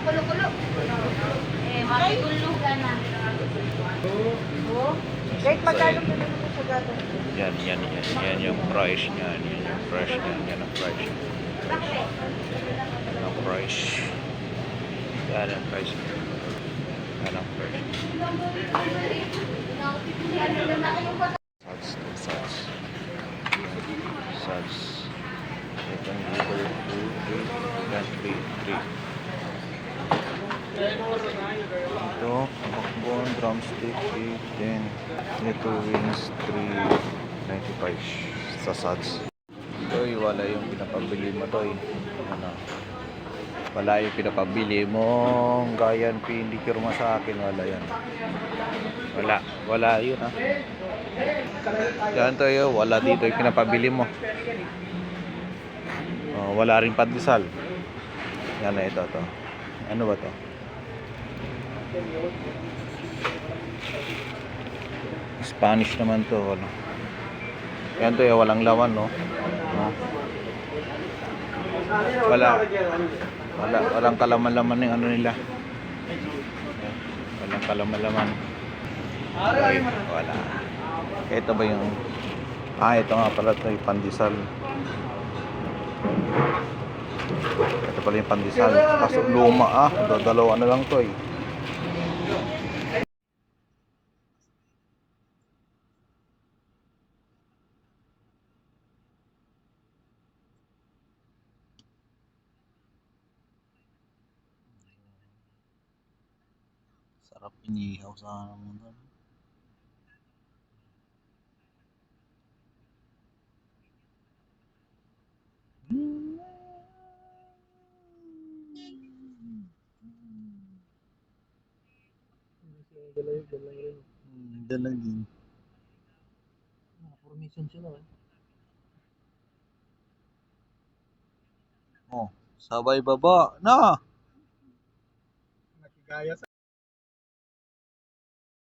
Kulo-kulo. Makikulo ka na. Kahit magkano pinulong sa gado? Yan yung price niya. Yan yung price niya. Yan ang price. Yan ang price. Yan ang price. Yan ang price. Suds. Itong liver food. Yan, 3. Ito, backbone, drumstick, 8, 10. Ito, wings, 3.95 sa Suds. Toy, wala yung pinapabili mo, Toy. Ano? Wala yung pinapabili mo. Gayan, pindicure mo sa akin. Wala yan. Wala yun, ha. Yan, Toy, wala dito yung pinapabili mo. Oh, wala rin pandesal. Yan na, ito, to. Ano ba to? Spanish naman to, ano. Yan to, walang laman, no. Walang kalaman-laman ng ano nila. Walang kalaman-laman. Okay, wala. Ito ba yung ito nga pala, ito yung pandesal. Ito pala yung pandesal. Kaso luma, dalawa na lang to, eh. Sarap inihaw sa mga. Dalang din. Formation sila, eh. Oh, sabay baba na. Nakigaya